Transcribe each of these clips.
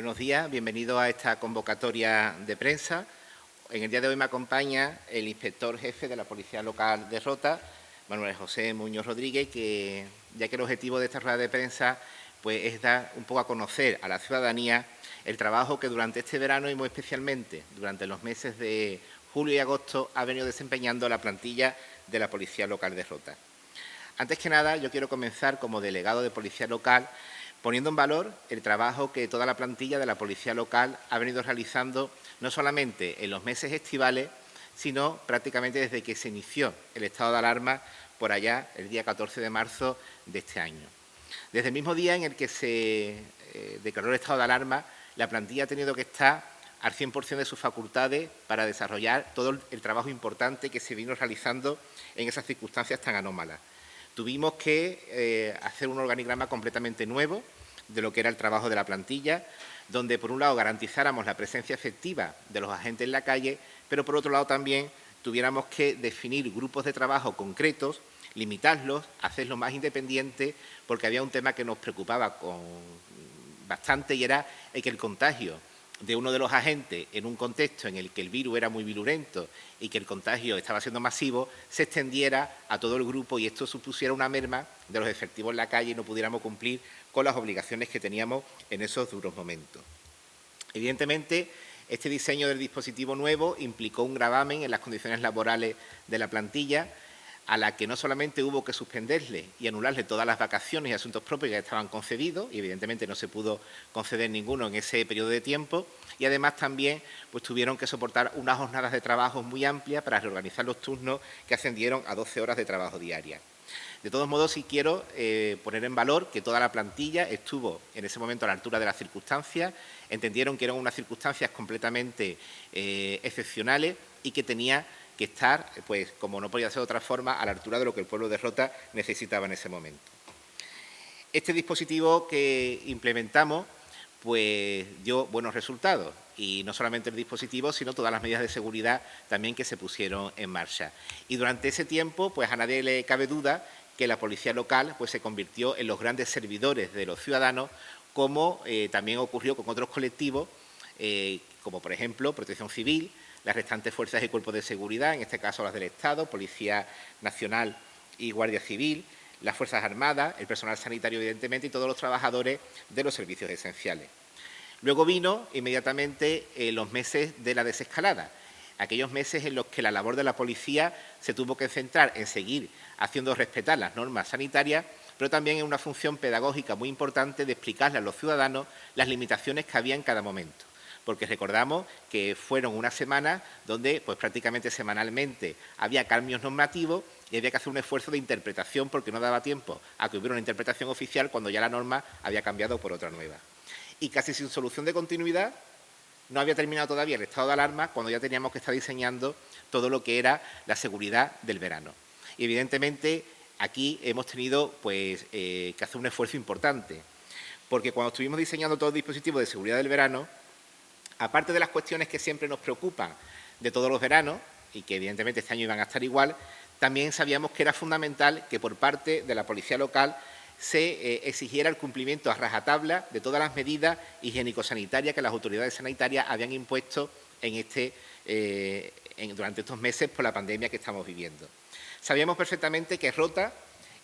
Buenos días, bienvenido a esta convocatoria de prensa. En el día de hoy me acompaña el inspector jefe de la Policía Local de Rota, Manuel José Muñoz Rodríguez, ya que el objetivo de esta rueda de prensa pues, es dar un poco a conocer a la ciudadanía el trabajo que durante este verano y muy especialmente durante los meses de julio y agosto ha venido desempeñando la plantilla de la Policía Local de Rota. Antes que nada, yo quiero comenzar como delegado de Policía Local poniendo en valor el trabajo que toda la plantilla de la Policía Local ha venido realizando no solamente en los meses estivales, sino prácticamente desde que se inició el estado de alarma por allá el día 14 de marzo de este año. Desde el mismo día en el que se declaró el estado de alarma, la plantilla ha tenido que estar al 100% de sus facultades para desarrollar todo el trabajo importante que se vino realizando en esas circunstancias tan anómalas. Tuvimos que hacer un organigrama completamente nuevo de lo que era el trabajo de la plantilla, donde por un lado garantizáramos la presencia efectiva de los agentes en la calle, pero por otro lado también tuviéramos que definir grupos de trabajo concretos, limitarlos, hacerlos más independientes, porque había un tema que nos preocupaba bastante y era que el contagio de uno de los agentes en un contexto en el que el virus era muy virulento y que el contagio estaba siendo masivo, se extendiera a todo el grupo y esto supusiera una merma de los efectivos en la calle y no pudiéramos cumplir con las obligaciones que teníamos en esos duros momentos. Evidentemente, este diseño del dispositivo nuevo implicó un gravamen en las condiciones laborales de la plantilla, a la que no solamente hubo que suspenderle y anularle todas las vacaciones y asuntos propios que estaban concedidos, y evidentemente no se pudo conceder ninguno en ese periodo de tiempo, y además también pues, tuvieron que soportar unas jornadas de trabajo muy amplias para reorganizar los turnos que ascendieron a 12 horas de trabajo diaria. De todos modos, sí quiero poner en valor que toda la plantilla estuvo en ese momento a la altura de las circunstancias, entendieron que eran unas circunstancias completamente excepcionales y que tenía que estar, pues como no podía ser de otra forma, a la altura de lo que el pueblo de Rota necesitaba en ese momento. Este dispositivo que implementamos pues dio buenos resultados y no solamente el dispositivo, sino todas las medidas de seguridad también que se pusieron en marcha. Y durante ese tiempo, pues a nadie le cabe duda que la policía local pues, se convirtió en los grandes servidores de los ciudadanos, como también ocurrió con otros colectivos, como por ejemplo Protección Civil, las restantes fuerzas y cuerpos de seguridad, en este caso las del Estado, Policía Nacional y Guardia Civil, las Fuerzas Armadas, el personal sanitario, evidentemente, y todos los trabajadores de los servicios esenciales. Luego vino inmediatamente los meses de la desescalada, aquellos meses en los que la labor de la policía se tuvo que centrar en seguir haciendo respetar las normas sanitarias, pero también en una función pedagógica muy importante de explicarle a los ciudadanos las limitaciones que había en cada momento. Porque recordamos que fueron unas semanas donde pues, prácticamente semanalmente había cambios normativos y había que hacer un esfuerzo de interpretación porque no daba tiempo a que hubiera una interpretación oficial cuando ya la norma había cambiado por otra nueva. Y casi sin solución de continuidad, no había terminado todavía el estado de alarma cuando ya teníamos que estar diseñando todo lo que era la seguridad del verano. Y evidentemente aquí hemos tenido pues, que hacer un esfuerzo importante, porque cuando estuvimos diseñando todo el dispositivo de seguridad del verano, aparte de las cuestiones que siempre nos preocupan de todos los veranos, y que evidentemente este año iban a estar igual, también sabíamos que era fundamental que por parte de la policía local se exigiera el cumplimiento a rajatabla de todas las medidas higiénico-sanitarias que las autoridades sanitarias habían impuesto durante estos meses por la pandemia que estamos viviendo. Sabíamos perfectamente que Rota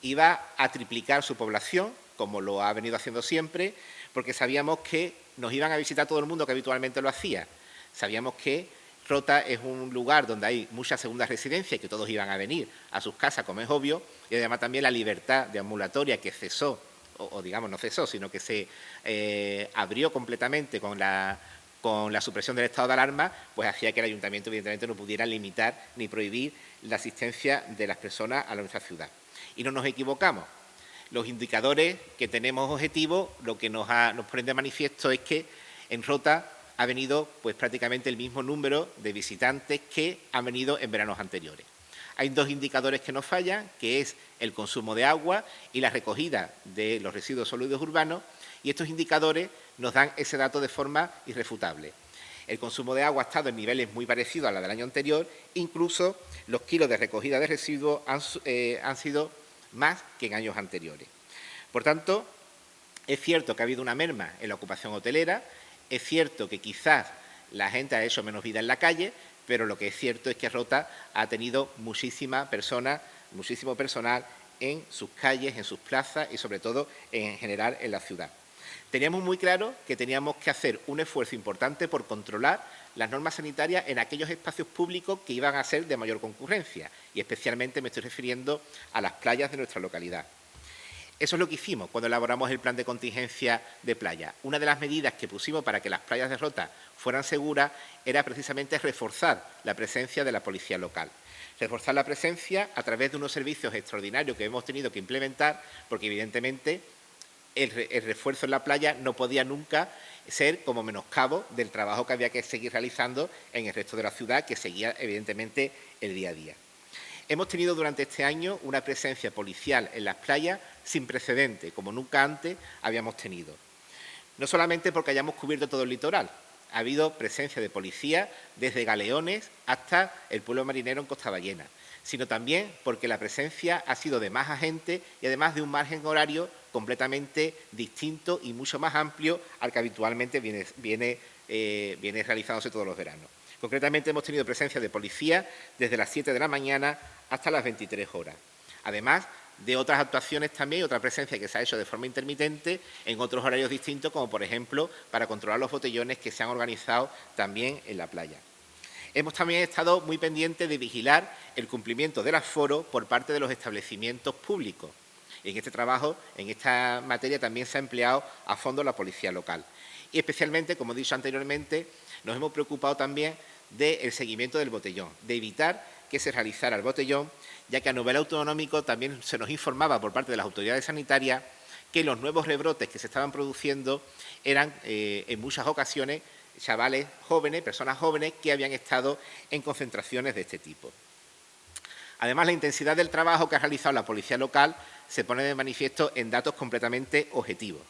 iba a triplicar su población, como lo ha venido haciendo siempre, porque sabíamos que nos iban a visitar todo el mundo que habitualmente lo hacía. Sabíamos que Rota es un lugar donde hay muchas segundas residencias y que todos iban a venir a sus casas, como es obvio, y además también la libertad de ambulatoria que cesó, o digamos no cesó, sino que se abrió completamente con la supresión del estado de alarma, pues hacía que el ayuntamiento evidentemente no pudiera limitar ni prohibir la asistencia de las personas a nuestra ciudad. Y no nos equivocamos. Los indicadores que tenemos objetivos, lo que nos ponen de manifiesto es que en Rota ha venido pues, prácticamente el mismo número de visitantes que han venido en veranos anteriores. Hay dos indicadores que nos fallan, que es el consumo de agua y la recogida de los residuos sólidos urbanos, y estos indicadores nos dan ese dato de forma irrefutable. El consumo de agua ha estado en niveles muy parecidos a la del año anterior, incluso los kilos de recogida de residuos han sido más que en años anteriores. Por tanto, es cierto que ha habido una merma en la ocupación hotelera, Es cierto que quizás la gente ha hecho menos vida en la calle, pero lo que es cierto es que Rota ha tenido muchísimo personal en sus calles, en sus plazas y sobre todo en general en la ciudad. Teníamos muy claro que teníamos que hacer un esfuerzo importante por controlar las normas sanitarias en aquellos espacios públicos que iban a ser de mayor concurrencia y especialmente me estoy refiriendo a las playas de nuestra localidad. Eso es lo que hicimos cuando elaboramos el plan de contingencia de playa. Una de las medidas que pusimos para que las playas de Rota fueran seguras era precisamente reforzar la presencia de la policía local. Reforzar la presencia a través de unos servicios extraordinarios que hemos tenido que implementar, porque evidentemente el refuerzo en la playa no podía nunca ser como menoscabo del trabajo que había que seguir realizando en el resto de la ciudad, que seguía evidentemente el día a día. Hemos tenido durante este año una presencia policial en las playas sin precedente, como nunca antes habíamos tenido. No solamente porque hayamos cubierto todo el litoral, ha habido presencia de policía desde Galeones hasta el pueblo marinero en Costa Ballena, sino también porque la presencia ha sido de más agentes y además de un margen horario completamente distinto y mucho más amplio al que habitualmente viene realizándose todos los veranos. Concretamente hemos tenido presencia de policía desde las 7 de la mañana hasta las 23 horas. Además de otras actuaciones también y otra presencia que se ha hecho de forma intermitente en otros horarios distintos, como por ejemplo para controlar los botellones que se han organizado también en la playa. Hemos también estado muy pendientes de vigilar el cumplimiento del aforo por parte de los establecimientos públicos. En este trabajo, en esta materia, también se ha empleado a fondo la policía local. Y especialmente, como he dicho anteriormente, nos hemos preocupado también del seguimiento del botellón, de evitar que se realizara el botellón, ya que a nivel autonómico también se nos informaba por parte de las autoridades sanitarias que los nuevos rebrotes que se estaban produciendo eran en muchas ocasiones chavales jóvenes, personas jóvenes que habían estado en concentraciones de este tipo. Además, la intensidad del trabajo que ha realizado la policía local se pone de manifiesto en datos completamente objetivos.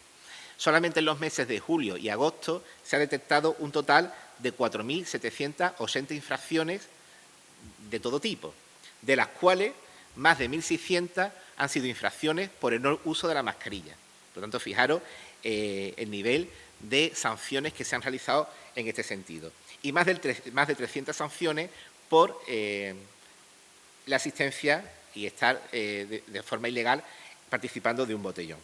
Solamente en los meses de julio y agosto se ha detectado un total de 4.780 infracciones de todo tipo, de las cuales más de 1.600 han sido infracciones por el no uso de la mascarilla. Por lo tanto, fijaros el nivel de sanciones que se han realizado en este sentido. Y más de 300 sanciones por la asistencia y estar de forma ilegal participando de un botellón.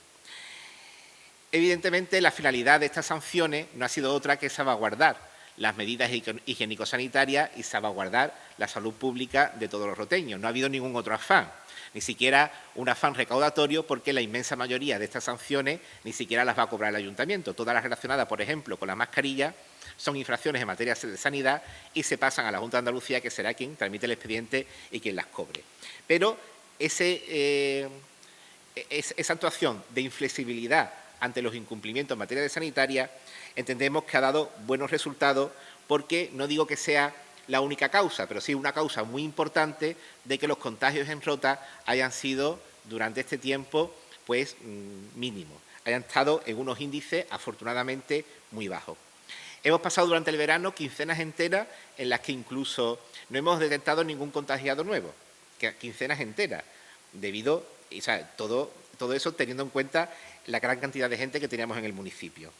Evidentemente, la finalidad de estas sanciones no ha sido otra que salvaguardar las medidas higiénico-sanitarias y salvaguardar la salud pública de todos los roteños. No ha habido ningún otro afán, ni siquiera un afán recaudatorio, porque la inmensa mayoría de estas sanciones ni siquiera las va a cobrar el ayuntamiento. Todas las relacionadas, por ejemplo, con la mascarilla, son infracciones en materia de sanidad y se pasan a la Junta de Andalucía, que será quien tramite el expediente y quien las cobre. Pero esa actuación de inflexibilidad ante los incumplimientos en materia de sanitaria entendemos que ha dado buenos resultados, porque no digo que sea la única causa, pero sí una causa muy importante de que los contagios en Rota hayan sido durante este tiempo pues mínimos, hayan estado en unos índices afortunadamente muy bajos. Hemos pasado durante el verano quincenas enteras en las que incluso no hemos detectado ningún contagiado nuevo, quincenas enteras, debido, o sea, todo eso teniendo en cuenta la gran cantidad de gente que teníamos en el municipio.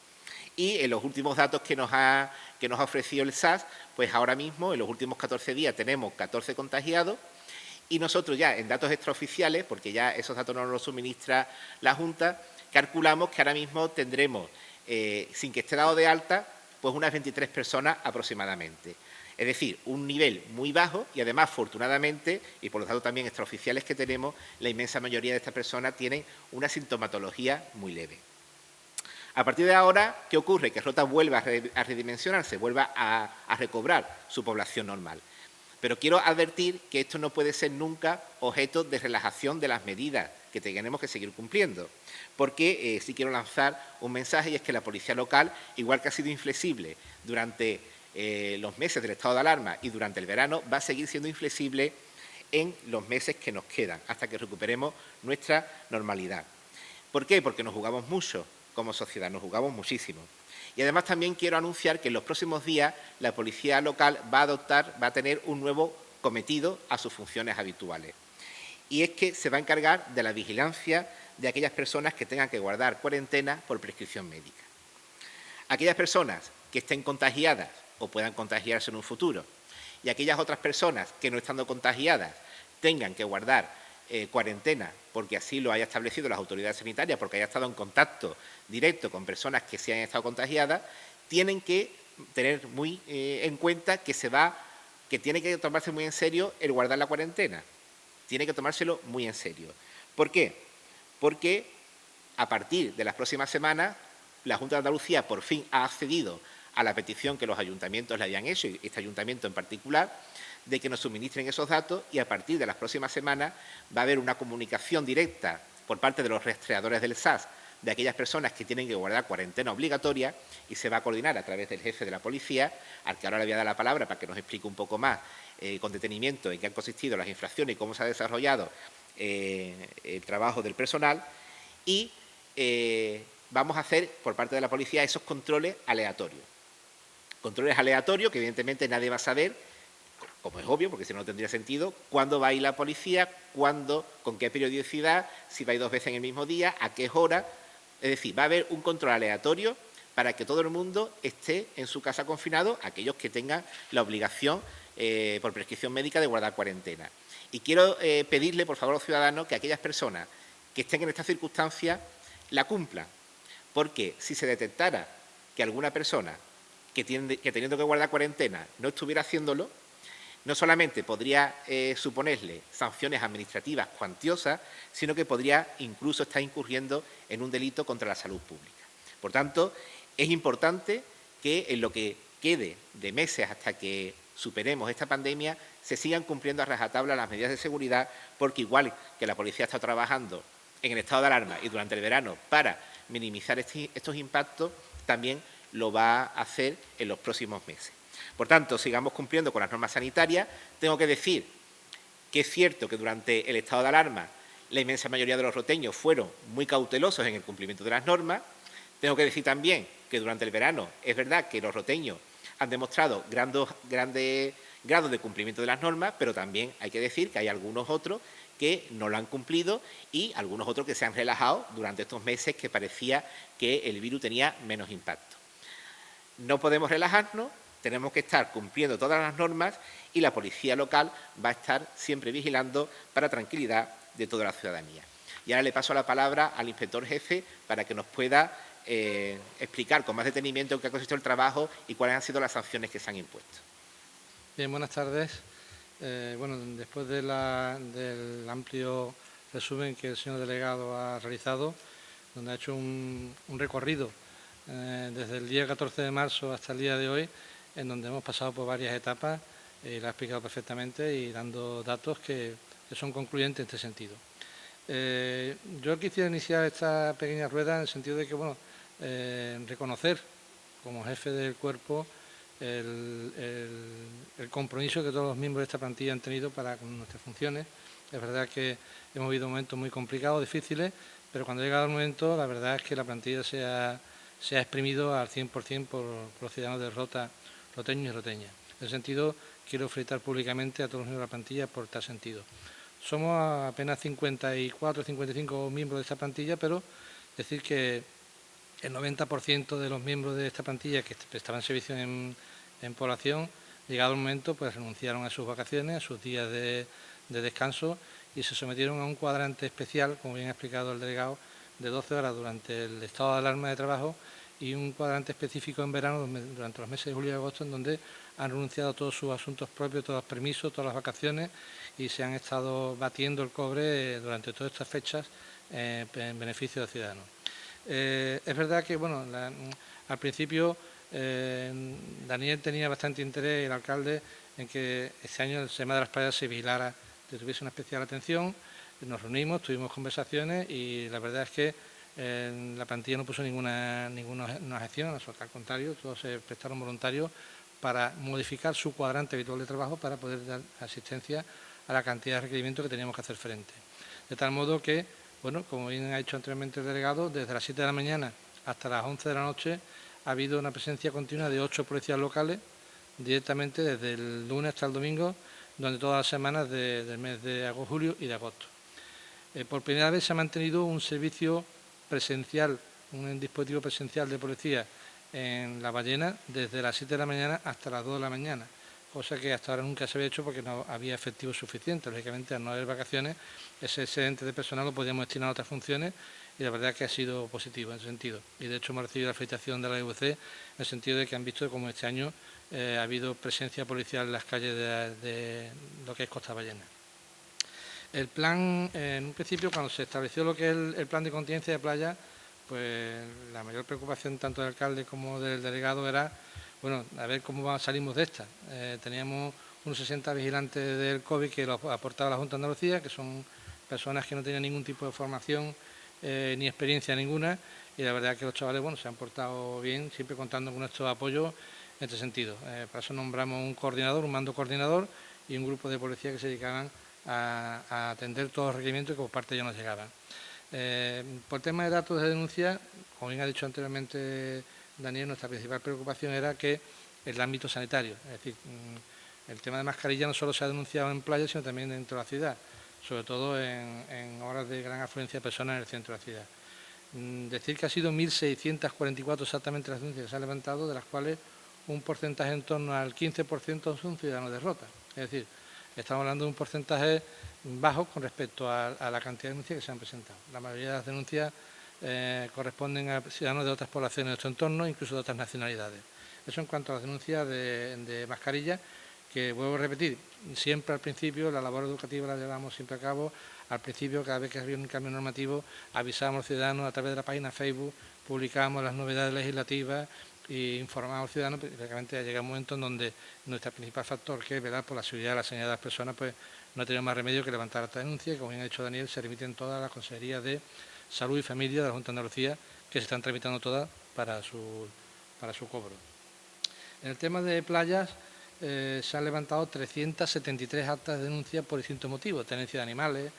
Y en los últimos datos que nos ha ofrecido el SAS, pues ahora mismo, en los últimos 14 días, tenemos 14 contagiados y nosotros ya en datos extraoficiales, porque ya esos datos no nos los suministra la Junta, calculamos que ahora mismo tendremos, sin que esté dado de alta, pues unas 23 personas aproximadamente. Es decir, un nivel muy bajo y además, afortunadamente, y por los datos también extraoficiales que tenemos, la inmensa mayoría de estas personas tienen una sintomatología muy leve. A partir de ahora, ¿qué ocurre? Que Rota vuelva a redimensionarse, vuelva a recobrar su población normal. Pero quiero advertir que esto no puede ser nunca objeto de relajación de las medidas que tenemos que seguir cumpliendo, porque sí quiero lanzar un mensaje, y es que la policía local, igual que ha sido inflexible durante los meses del estado de alarma y durante el verano, va a seguir siendo inflexible en los meses que nos quedan, hasta que recuperemos nuestra normalidad. ¿Por qué? Porque nos jugamos mucho como sociedad, nos jugamos muchísimo. Y además también quiero anunciar que en los próximos días la policía local va a tener un nuevo cometido a sus funciones habituales. Y es que se va a encargar de la vigilancia de aquellas personas que tengan que guardar cuarentena por prescripción médica. Aquellas personas que estén contagiadas o puedan contagiarse en un futuro, y aquellas otras personas que no estando contagiadas tengan que guardar cuarentena porque así lo haya establecido las autoridades sanitarias, porque haya estado en contacto directo con personas que sí han estado contagiadas, tienen que tener muy en cuenta que tiene que tomarse muy en serio el guardar la cuarentena. Tiene que tomárselo muy en serio. ¿Por qué? Porque a partir de las próximas semanas, la Junta de Andalucía por fin ha accedido a la petición que los ayuntamientos le habían hecho, y este ayuntamiento en particular, de que nos suministren esos datos, y a partir de las próximas semanas va a haber una comunicación directa por parte de los rastreadores del SAS de aquellas personas que tienen que guardar cuarentena obligatoria, y se va a coordinar a través del jefe de la policía, al que ahora le voy a dar la palabra para que nos explique un poco más con detenimiento en qué han consistido las infracciones y cómo se ha desarrollado el trabajo del personal, y vamos a hacer por parte de la policía esos controles aleatorios. Controles aleatorios que evidentemente nadie va a saber, como es obvio, porque si no, no tendría sentido, cuándo va a ir la policía, cuándo, con qué periodicidad, si va a ir 2 veces en el mismo día, a qué hora. Es decir, va a haber un control aleatorio para que todo el mundo esté en su casa confinado, aquellos que tengan la obligación por prescripción médica de guardar cuarentena. Y quiero pedirle, por favor, a los ciudadanos que aquellas personas que estén en estas circunstancias la cumplan, porque si se detectara que alguna persona que teniendo que guardar cuarentena no estuviera haciéndolo, no solamente podría suponerle sanciones administrativas cuantiosas, sino que podría incluso estar incurriendo en un delito contra la salud pública. Por tanto, es importante que en lo que quede de meses hasta que superemos esta pandemia se sigan cumpliendo a rajatabla las medidas de seguridad, porque igual que la policía está trabajando en el estado de alarma y durante el verano para minimizar estos impactos, también lo va a hacer en los próximos meses. Por tanto, sigamos cumpliendo con las normas sanitarias. Tengo que decir que es cierto que durante el estado de alarma la inmensa mayoría de los roteños fueron muy cautelosos en el cumplimiento de las normas. Tengo que decir también que durante el verano es verdad que los roteños han demostrado grandes grados de cumplimiento de las normas, pero también hay que decir que hay algunos otros que no lo han cumplido y algunos otros que se han relajado durante estos meses que parecía que el virus tenía menos impacto. No podemos relajarnos, tenemos que estar cumpliendo todas las normas y la policía local va a estar siempre vigilando para tranquilidad de toda la ciudadanía. Y ahora le paso la palabra al inspector jefe para que nos pueda explicar con más detenimiento en qué ha consistido el trabajo y cuáles han sido las sanciones que se han impuesto. Bien, buenas tardes. Bueno, después del amplio resumen que el señor delegado ha realizado, donde ha hecho un recorrido desde el día 14 de marzo hasta el día de hoy, en donde hemos pasado por varias etapas, lo ha explicado perfectamente y dando datos que son concluyentes en este sentido. Yo quisiera iniciar esta pequeña rueda en el sentido de que, bueno, reconocer como jefe del cuerpo el compromiso que todos los miembros de esta plantilla han tenido para con nuestras funciones. Es verdad que hemos vivido momentos muy complicados, difíciles, pero cuando ha llegado el momento, la verdad es que la plantilla se ha exprimido al 100% por los ciudadanos de Rota, roteños y roteñas. En ese sentido, quiero felicitar públicamente a todos los miembros de la plantilla por tal sentido. Somos apenas 54 o 55 miembros de esta plantilla, pero decir que el 90% de los miembros de esta plantilla que prestaban servicio en población, llegado el momento, pues renunciaron a sus vacaciones, a sus días de descanso y se sometieron a un cuadrante especial, como bien ha explicado el delegado, de 12 horas durante el estado de alarma de trabajo y un cuadrante específico en verano durante los meses de julio y agosto, en donde han renunciado a todos sus asuntos propios, todos los permisos, todas las vacaciones y se han estado batiendo el cobre durante todas estas fechas en beneficio de los ciudadanos. Es verdad que, bueno, al principio Daniel tenía bastante interés, el alcalde, en que este año el tema de las playas se vigilara, que tuviese una especial atención. Nos reunimos, tuvimos conversaciones y la verdad es que la plantilla no puso ninguna objeción, al contrario, todos se prestaron voluntarios para modificar su cuadrante habitual de trabajo para poder dar asistencia a la cantidad de requerimientos que teníamos que hacer frente. De tal modo que, bueno, como bien ha dicho anteriormente el delegado, desde las 7 de la mañana hasta las 11 de la noche ha habido una presencia continua de 8 policías locales, directamente desde el lunes hasta el domingo, durante todas las semanas del mes de julio y de agosto. Por primera vez se ha mantenido un servicio presencial, un dispositivo presencial de policía en La Ballena desde las 7 de la mañana hasta las 2 de la mañana, cosa que hasta ahora nunca se había hecho porque no había efectivo suficiente. Lógicamente, al no haber vacaciones, ese excedente de personal lo podíamos destinar a otras funciones y la verdad es que ha sido positivo en ese sentido. Y de hecho hemos recibido la felicitación de la IVC en el sentido de que han visto como este año ha habido presencia policial en las calles de lo que es Costa Ballena. El plan, en un principio, cuando se estableció lo que es el plan de contingencia de playa, pues la mayor preocupación tanto del alcalde como del delegado era, bueno, a ver cómo salimos de esta. Teníamos unos 60 vigilantes del COVID que los aportaba la Junta de Andalucía, que son personas que no tenían ningún tipo de formación ni experiencia ninguna, y la verdad es que los chavales, bueno, se han portado bien, siempre contando con nuestro apoyo en este sentido. Para eso nombramos un coordinador, un mando coordinador y un grupo de policía que se dedicaban a atender todos los requerimientos que por parte de ellos nos llegaban. Por tema de datos de denuncia, como bien ha dicho anteriormente Daniel, nuestra principal preocupación era que el ámbito sanitario, es decir, el tema de mascarilla no solo se ha denunciado en playas, sino también dentro de la ciudad, sobre todo en horas de gran afluencia de personas en el centro de la ciudad. Decir que ha sido 1.644 exactamente las denuncias que se han levantado, de las cuales un porcentaje en torno al 15% son ciudadanos de Rota. Es decir, estamos hablando de un porcentaje bajo con respecto a la cantidad de denuncias que se han presentado. La mayoría de las denuncias corresponden a ciudadanos de otras poblaciones de nuestro entorno, incluso de otras nacionalidades. Eso en cuanto a las denuncias de mascarilla, que vuelvo a repetir, siempre al principio, la labor educativa la llevamos siempre a cabo. Al principio, cada vez que había un cambio normativo, avisábamos a los ciudadanos a través de la página Facebook, publicábamos las novedades legislativas e informábamos a los ciudadanos, pero realmente llega un momento en donde nuestro principal factor, que es velar por la seguridad y la sanidad de las personas, pues no ha tenido más remedio que levantar esta denuncia, y como bien ha dicho Daniel, se remiten todas las consejerías de Salud y Familia de la Junta de Andalucía, que se están tramitando todas para su cobro. En el tema de playas, se han levantado 373 actas de denuncia por distintos motivos: tenencia de animales,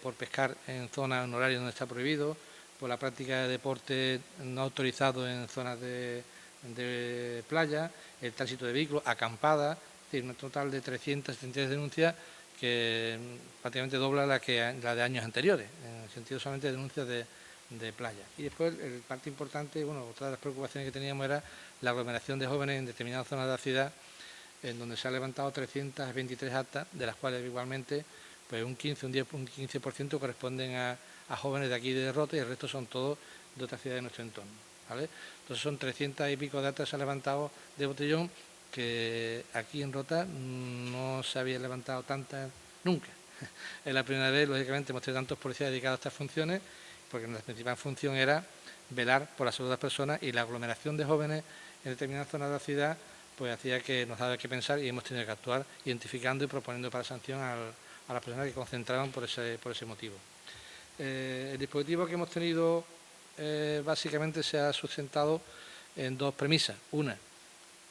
por pescar en zonas en horarios donde está prohibido, por la práctica de deporte no autorizado en zonas de playa, el tránsito de vehículos, acampadas, es decir, un total de 373 denuncias que prácticamente dobla la de años anteriores, en el sentido solamente de denuncias de playa. Y después, parte importante, bueno, otra de las preocupaciones que teníamos era la aglomeración de jóvenes en determinadas zonas de la ciudad, en donde se han levantado 323 actas, de las cuales igualmente pues un 15% corresponden a jóvenes de aquí de Rota, y el resto son todos de otras ciudades de nuestro entorno, ¿vale? Entonces son 300 y pico de actas que se han levantado de botellón, que aquí en Rota no se había levantado tantas nunca. Es la primera vez, lógicamente, hemos tenido tantos policías dedicados a estas funciones, porque nuestra principal función era velar por la salud de las personas, y la aglomeración de jóvenes en determinadas zonas de la ciudad pues hacía que nos daba que pensar, y hemos tenido que actuar identificando y proponiendo para sanción a las personas que concentraban por ese motivo. El dispositivo que hemos tenido básicamente se ha sustentado en dos premisas. Una,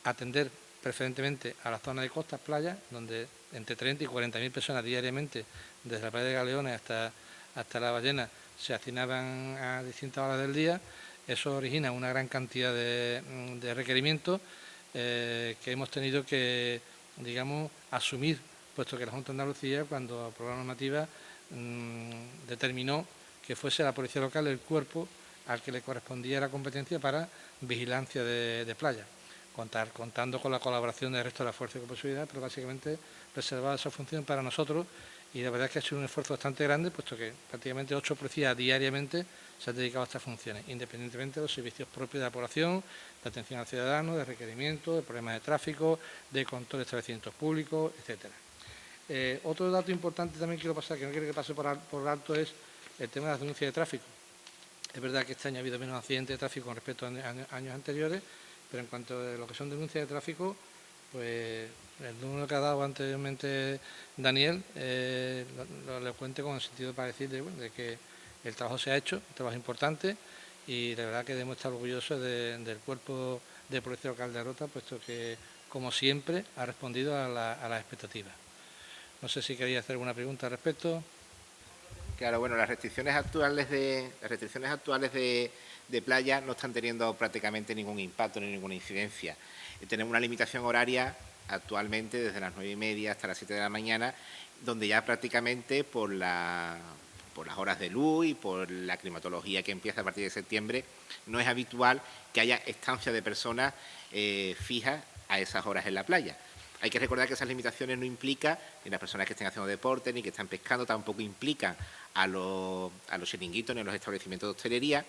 atender preferentemente a las zonas de costas, playas, donde entre 30 y 40.000 personas diariamente, desde la playa de Galeones hasta La Ballena, se hacinaban a distintas horas del día. Eso origina una gran cantidad de requerimientos que hemos tenido que, digamos, asumir, puesto que la Junta de Andalucía, cuando aprobó la normativa, determinó que fuese la Policía Local el cuerpo al que le correspondía la competencia para vigilancia de playa, contando con la colaboración del resto de la fuerza de seguridad, pero básicamente reservada esa función para nosotros. Y la verdad es que ha sido un esfuerzo bastante grande, puesto que prácticamente 8 policías diariamente se han dedicado a estas funciones, independientemente de los servicios propios de la población, de atención al ciudadano, de requerimientos, de problemas de tráfico, de control de establecimientos públicos, etcétera. Otro dato importante también quiero pasar, que no quiero que pase por alto, es el tema de las denuncias de tráfico. Es verdad que este año ha habido menos accidentes de tráfico con respecto a años anteriores, pero en cuanto a lo que son denuncias de tráfico, pues el número que ha dado anteriormente Daniel lo cuente con el sentido para decir de que el trabajo se ha hecho, un trabajo importante, y de verdad que debemos estar orgullosos del cuerpo de Policía Local de Rota, puesto que, como siempre, ha respondido a las expectativas. No sé si quería hacer alguna pregunta al respecto. Claro, bueno, las restricciones actuales de playa no están teniendo prácticamente ningún impacto ni ninguna incidencia. Tenemos una limitación horaria actualmente desde las 9:30 hasta las 7 de la mañana, donde ya prácticamente por la por las horas de luz y por la climatología que empieza a partir de septiembre, no es habitual que haya estancias de personas fijas a esas horas en la playa. Hay que recordar que esas limitaciones no implican ni las personas que estén haciendo deporte, ni que están pescando, tampoco implican a los chiringuitos ni a los establecimientos de hostelería,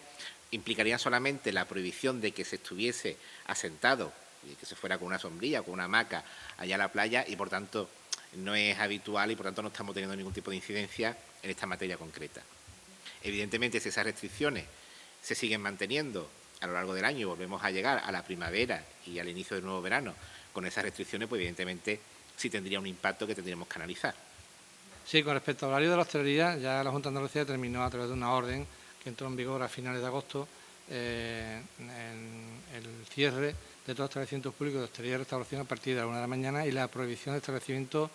implicarían solamente la prohibición de que se estuviese asentado, y que se fuera con una sombrilla o con una hamaca allá a la playa, y por tanto no es habitual y por tanto no estamos teniendo ningún tipo de incidencia en esta materia concreta. Evidentemente, si esas restricciones se siguen manteniendo a lo largo del año y volvemos a llegar a la primavera y al inicio del nuevo verano con esas restricciones, pues evidentemente sí tendría un impacto que tendríamos que analizar. Sí, con respecto al horario de la hostelería, ya la Junta de Andalucía determinó a través de una orden que entró en vigor a finales de agosto el cierre de todos los establecimientos públicos de hostelería y restauración a partir de la 1 de la mañana y la prohibición de establecimientos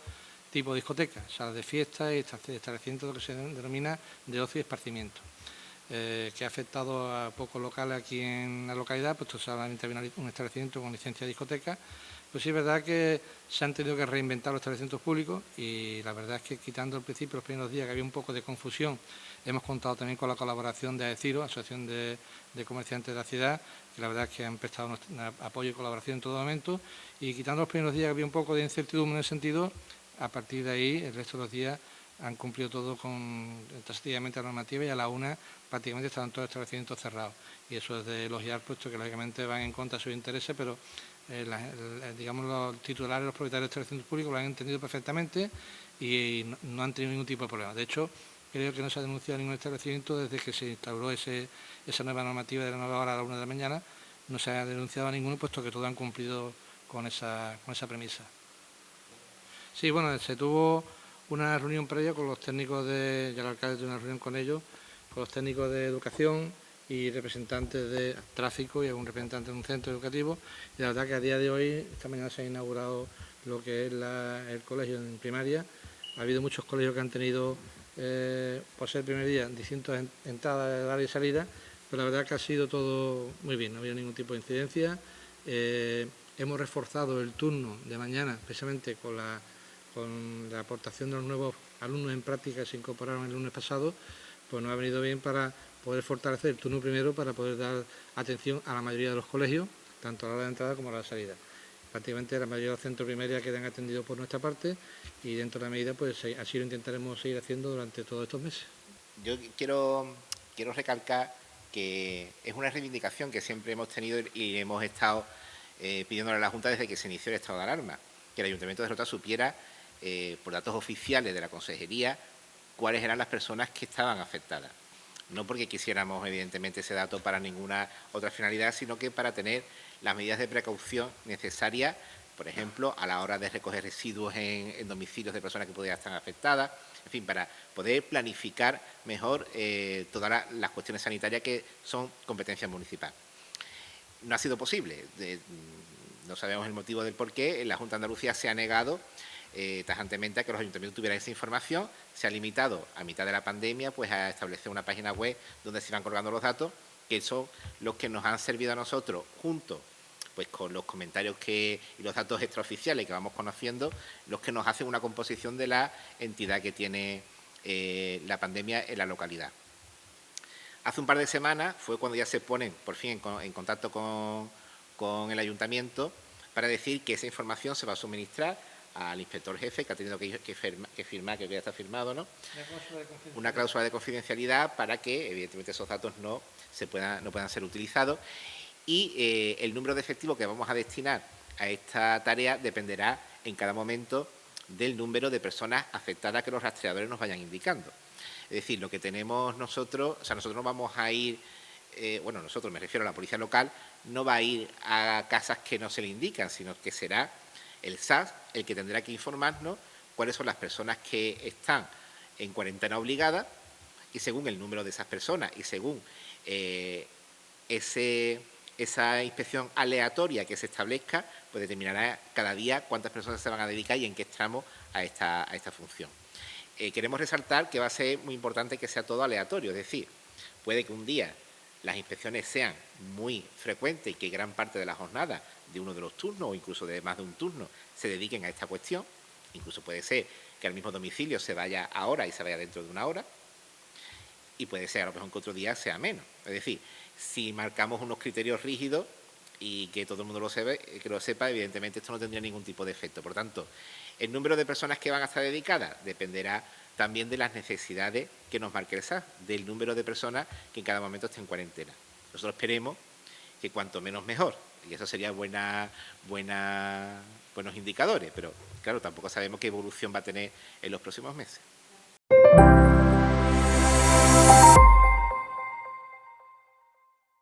tipo discoteca, salas de fiesta y establecimientos que se denomina de ocio y esparcimiento, que ha afectado a pocos locales aquí en la localidad, puesto solamente había un establecimiento con licencia de discoteca. Pues sí, es verdad que se han tenido que reinventar los establecimientos públicos y la verdad es que quitando al principio los primeros días que había un poco de confusión, hemos contado también con la colaboración de AECIRO, Asociación de Comerciantes de la Ciudad, que la verdad es que han prestado apoyo y colaboración en todo momento, y quitando los primeros días que había un poco de incertidumbre en ese sentido, a partir de ahí el resto de los días han cumplido todo taxativamente la normativa y a la 1 prácticamente estaban todos los establecimientos cerrados. Y eso es de elogiar, puesto que lógicamente van en contra de sus intereses, pero digamos los titulares, los propietarios de establecimientos públicos lo han entendido perfectamente y no han tenido ningún tipo de problema. De hecho, creo que no se ha denunciado ningún establecimiento desde que se instauró esa nueva normativa de la nueva hora a la 1 de la mañana, no se ha denunciado a ninguno, puesto que todos han cumplido con esa premisa. Sí, bueno, se tuvo una reunión previa con los técnicos ya el alcalde tuvo una reunión con ellos, con los técnicos de educación y representantes de tráfico y algún representante de un centro educativo. Y la verdad que a día de hoy, esta mañana se ha inaugurado lo que es el colegio en primaria. Ha habido muchos colegios que han tenido, por ser el primer día, distintas entradas, horario y salida, pero la verdad que ha sido todo muy bien, no ha habido ningún tipo de incidencia. Hemos reforzado el turno de mañana, precisamente con la aportación de los nuevos alumnos en práctica que se incorporaron el lunes pasado, pues nos ha venido bien para poder fortalecer el turno primero para poder dar atención a la mayoría de los colegios, tanto a la hora de entrada como a la hora de salida. Prácticamente la mayoría de los centros primaria quedan atendidos por nuestra parte y dentro de la medida pues así lo intentaremos seguir haciendo durante todos estos meses. Yo quiero recalcar que es una reivindicación que siempre hemos tenido y hemos estado pidiéndole a la Junta desde que se inició el estado de alarma, que el Ayuntamiento de Rota supiera, por datos oficiales de la Consejería, cuáles eran las personas que estaban afectadas. No porque quisiéramos, evidentemente, ese dato para ninguna otra finalidad, sino que para tener las medidas de precaución necesarias, por ejemplo, a la hora de recoger residuos en domicilios de personas que pudieran estar afectadas, en fin, para poder planificar mejor todas las cuestiones sanitarias que son competencia municipal. No ha sido posible, no sabemos el motivo del por qué, la Junta de Andalucía se ha negado tajantemente a que los ayuntamientos tuvieran esa información, se ha limitado a mitad de la pandemia pues a establecer una página web donde se van colgando los datos, que son los que nos han servido a nosotros, junto pues con los comentarios y los datos extraoficiales que vamos conociendo, los que nos hacen una composición de la entidad que tiene la pandemia en la localidad. Hace un par de semanas fue cuando ya se ponen por fin en contacto con el ayuntamiento para decir que esa información se va a suministrar al inspector jefe, que ha tenido que firmar, que ya está firmado, ¿no? Una cláusula de confidencialidad para que, evidentemente, esos datos no puedan ser utilizados. Y el número de efectivos que vamos a destinar a esta tarea dependerá en cada momento del número de personas afectadas que los rastreadores nos vayan indicando. Es decir, lo que tenemos nosotros, o sea, nosotros no vamos a ir, bueno, nosotros, me refiero a la policía local, no va a ir a casas que no se le indican, sino que será el SAS el que tendrá que informarnos cuáles son las personas que están en cuarentena obligada y según el número de esas personas y según esa inspección aleatoria que se establezca, pues determinará cada día cuántas personas se van a dedicar y en qué tramo a esta función. Queremos resaltar que va a ser muy importante que sea todo aleatorio, es decir, puede que un día las inspecciones sean muy frecuentes y que gran parte de la jornada de uno de los turnos o incluso de más de un turno se dediquen a esta cuestión. Incluso puede ser que al mismo domicilio se vaya ahora y se vaya dentro de una hora. y puede ser a lo mejor que otro día sea menos. Es decir, si marcamos unos criterios rígidos y que todo el mundo lo sepa, evidentemente esto no tendría ningún tipo de efecto. Por tanto, el número de personas que van a estar dedicadas dependerá también de las necesidades que nos marque el SAS, del número de personas que en cada momento estén en cuarentena. Nosotros esperemos que cuanto menos mejor, y eso sería buenos indicadores, pero claro, tampoco sabemos qué evolución va a tener en los próximos meses.